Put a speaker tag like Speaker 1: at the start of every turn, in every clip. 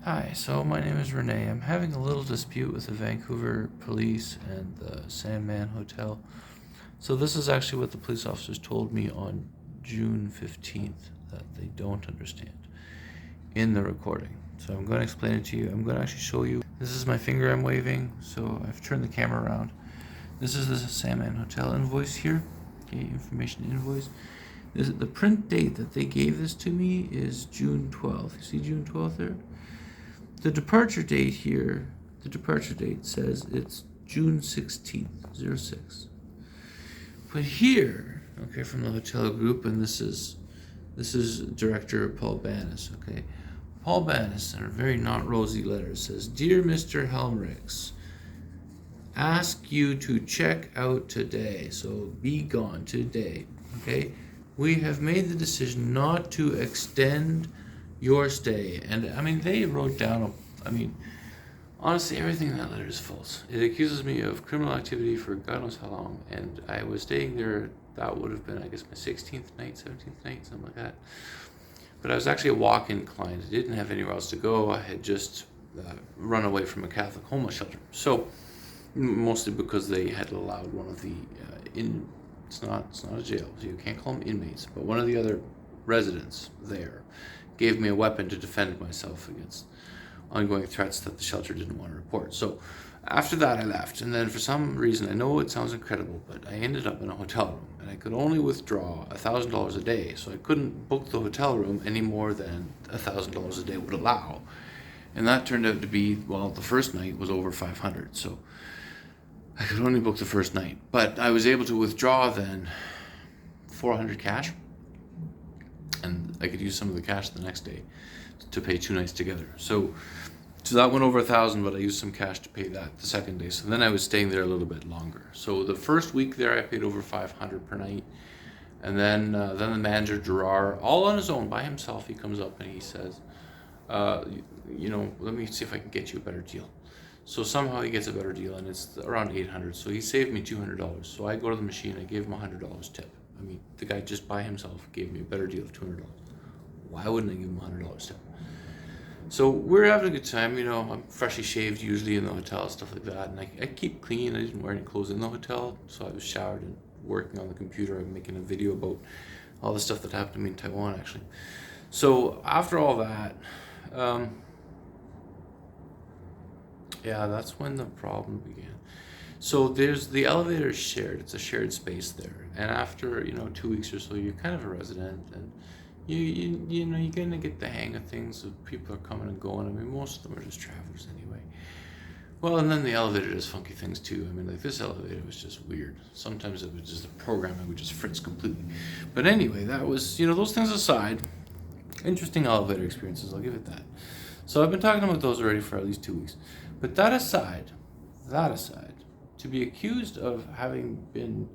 Speaker 1: Hi, so my name is Renee. I'm having a little dispute with the Vancouver police and the Sandman Hotel. So this is actually what the police officers told me on June 15th, that they don't understand in the recording. So I'm going to explain it to you. I'm going to actually show you. This is my finger I'm waving, so I've turned the camera around. This is the Sandman Hotel invoice here, okay, information invoice. The print date that they gave this to me is June 12th. You see June 12th there? The departure date here, the departure date says it's June 16th, 06. But here, okay, from the hotel group, and this is Director Paul Banis, okay. Paul Banis, in a very not rosy letter, says, "Dear Mr. Helmrichs, ask you to check out today, so be gone today, okay? We have made the decision not to extend your stay." And I mean, they wrote down, honestly, everything in that letter is false. It accuses me of criminal activity for God knows how long, and I was staying there, that would have been, I guess, my 16th night, 17th night, something like that. But I was actually a walk-in client. I didn't have anywhere else to go. I had just run away from a Catholic homeless shelter. So, mostly because they had allowed one of the, it's not a jail, so you can't call them inmates, but one of the other residents there gave me a weapon to defend myself against ongoing threats that the shelter didn't want to report. So after that, I left. And then for some reason, I know it sounds incredible, but I ended up in a hotel room, and I could only withdraw $1,000 a day. So I couldn't book the hotel room any more than $1,000 a day would allow. And that turned out to be, well, the first night was over 500. So I could only book the first night, but I was able to withdraw then 400 cash, and I could use some of the cash the next day to pay 2 nights together. So that went over 1,000, but I used some cash to pay that the second day. So then I was staying there a little bit longer. So the first week there, I paid over 500 per night, and then the manager Gerard, all on his own by himself, he comes up and he says, let me see if I can get you a better deal. So somehow he gets a better deal, and it's around 800. So he saved me $200. So I go to the machine, I gave him $100 tip. I mean, the guy just by himself gave me a better deal of $200. Why wouldn't I give him $100 tip? So we're having a good time, I'm freshly shaved usually in the hotel, stuff like that. And I keep clean. I didn't wear any clothes in the hotel, so I was showered and working on the computer. I'm making a video about all the stuff that happened to me in Taiwan, actually. So after all that, that's when the problem began. So there's the elevator is shared. It's a shared space there. And after 2 weeks or so, you're kind of a resident, and you're gonna get the hang of things. So people are coming and going. I mean, most of them are just travelers anyway. Well, and then the elevator does funky things too. I mean, like this elevator was just weird. Sometimes it was just a programming would just fritz completely. But anyway, that was those things aside, interesting elevator experiences. I'll give it that. So I've been talking about those already for at least 2 weeks. But that aside, to be accused of having been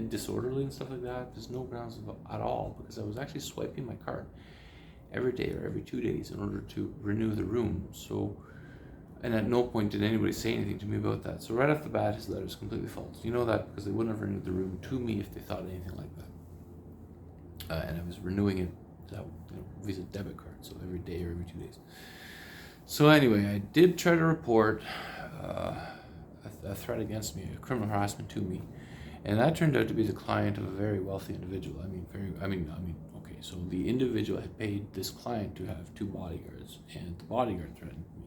Speaker 1: disorderly and stuff like that, there's no grounds at all, because I was actually swiping my card every day or every 2 days in order to renew the room. So, and at no point did anybody say anything to me about that. So right off the bat, his letter is completely false. You know that because they wouldn't have renewed the room to me if they thought anything like that. And I was renewing it Visa debit card, so every day or every 2 days. So anyway, I did try to report a threat against me, a criminal harassment to me, and that turned out to be the client of a very wealthy individual. Okay, so the individual had paid this client to have 2 bodyguards, and the bodyguard threatened me.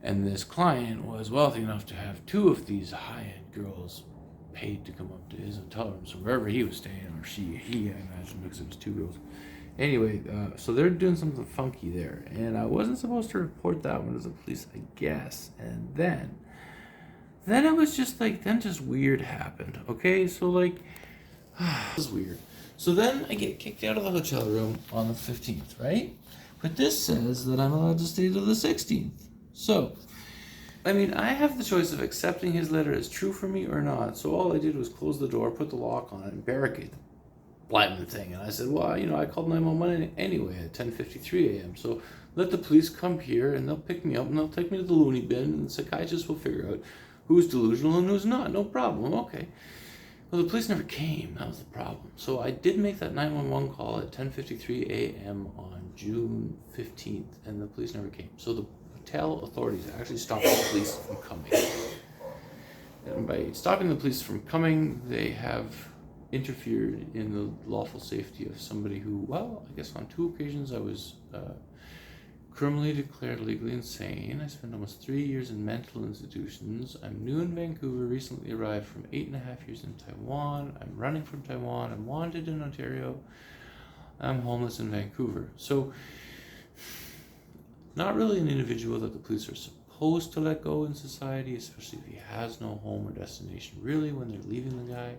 Speaker 1: And this client was wealthy enough to have 2 of these high-end girls paid to come up to his hotel room, so wherever he was staying, or he, I imagine, because it was 2 girls. Anyway, so they're doing something funky there, and I wasn't supposed to report that one to the police, I guess. And then it was just weird happened. Okay, so this is weird. So then I get kicked out of the hotel room on the 15th, right? But this says that I'm allowed to stay till the 16th. So, I have the choice of accepting his letter as true for me or not. So all I did was close the door, put the lock on it, and barricade the blimey thing. And I said, well, I called 911 anyway at 10:53 a.m. So let the police come here, and they'll pick me up, and they'll take me to the loony bin, and the psychiatrist will figure out who's delusional and who's not. No problem. Okay. Well, the police never came. That was the problem. So I did make that 911 call at 10:53 a.m. on June 15th, and the police never came. So the hotel authorities actually stopped the police from coming. And by stopping the police from coming, they have interfered in the lawful safety of somebody who, well, I guess on 2 occasions I was criminally declared legally insane. I spent almost 3 years in mental institutions. I'm new in Vancouver, recently arrived from 8.5 years in Taiwan. I'm running from Taiwan. I'm wanted in Ontario. I'm homeless in Vancouver. So, not really an individual that the police are supposed to let go in society, especially if he has no home or destination really when they're leaving the guy.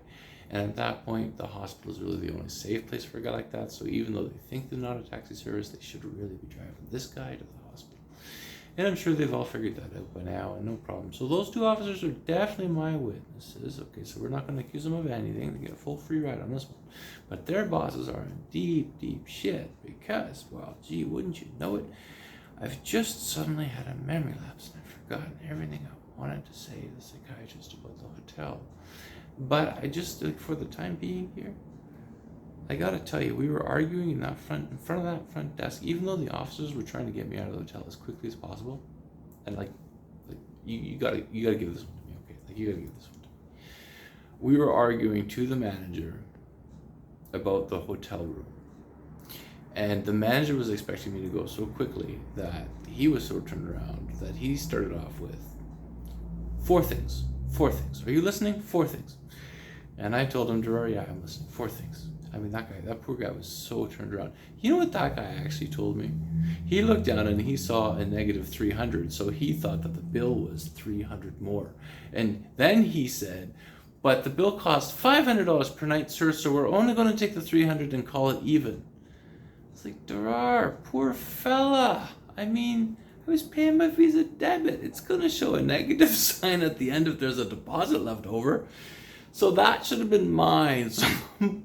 Speaker 1: And at that point, the hospital is really the only safe place for a guy like that. So even though they think they're not a taxi service, they should really be driving this guy to the hospital. And I'm sure they've all figured that out by now, and no problem. So those 2 officers are definitely my witnesses. Okay, so we're not going to accuse them of anything. They get a full free ride on this one. But their bosses are in deep, deep shit because, well, gee, wouldn't you know it? I've just suddenly had a memory lapse and I've forgotten everything I wanted to say to the psychiatrist about the hotel. But I just, like, for the time being here, I gotta tell you, we were arguing in front of that front desk, even though the officers were trying to get me out of the hotel as quickly as possible. And you gotta give this one to me, okay? Like, you gotta give this one to me. We were arguing to the manager about the hotel room. And the manager was expecting me to go so quickly that he was so turned around that he started off with 4 things. 4 things. Are you listening? 4 things. And I told him, Gerard, yeah, I'm listening. 4 things. I mean, that poor guy was so turned around. You know what that guy actually told me? He looked down and he saw a negative 300, so he thought that the bill was 300 more. And then he said, but the bill cost $500 per night, sir, so we're only going to take the 300 and call it even. It's like, Gerard, poor fella. I mean, I was paying my Visa debit. It's going to show a negative sign at the end if there's a deposit left over. So that should have been mine. So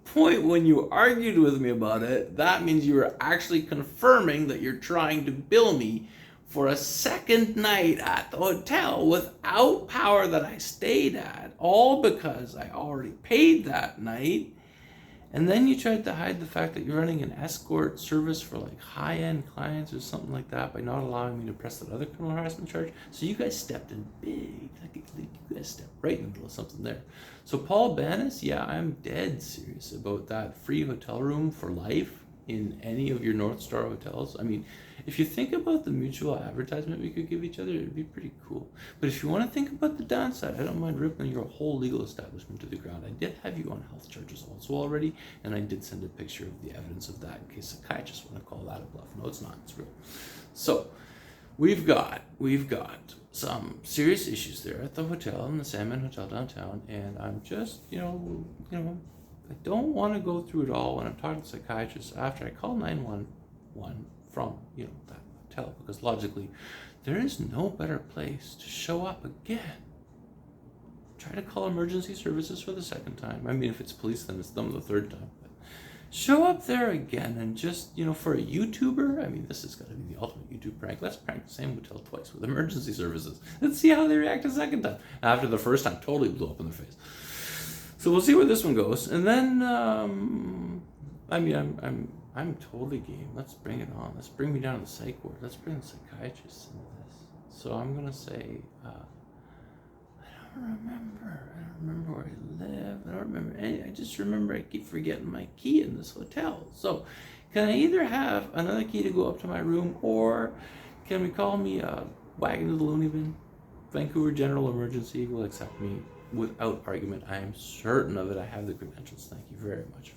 Speaker 1: point when you argued with me about it, that means you were actually confirming that you're trying to bill me for a second night at the hotel without power that I stayed at, all because I already paid that night. And then you tried to hide the fact that you're running an escort service for like high-end clients or something like that by not allowing me to press that other criminal harassment charge. So you guys stepped in big. You guys stepped right in the middle of something there. So Paul Banis, yeah, I'm dead serious about that free hotel room for life in any of your North Star hotels. I mean, if you think about the mutual advertisement we could give each other, it'd be pretty cool. But if you want to think about the downside, I don't mind ripping your whole legal establishment to the ground. I did have you on health charges also already, and I did send a picture of the evidence of that in case psychiatrists want to call that a bluff. No, it's not. It's real. So we've got some serious issues there at the hotel, in the Sandman Hotel downtown, and I'm just, I don't want to go through it all when I'm talking to psychiatrists after I call 911 from, that hotel, because logically, there is no better place to show up again. Try to call emergency services for the 2nd time. I mean, if it's police, then it's them the 3rd time. But show up there again and just, for a YouTuber, I mean, this has got to be the ultimate YouTube prank. Let's prank the same hotel twice with emergency services. Let's see how they react a 2nd time. After the 1st time totally blew up in their face. So we'll see where this one goes. And then, I'm totally game. Let's bring it on. Let's bring me down to the psych ward. Let's bring the psychiatrists into this. So I'm going to say, I don't remember where I live. I don't remember anything. I just remember I keep forgetting my key in this hotel. So can I either have another key to go up to my room, or can we call me a wagon to the loony bin? Vancouver General Emergency will accept me without argument. I am certain of it. I have the credentials. Thank you very much.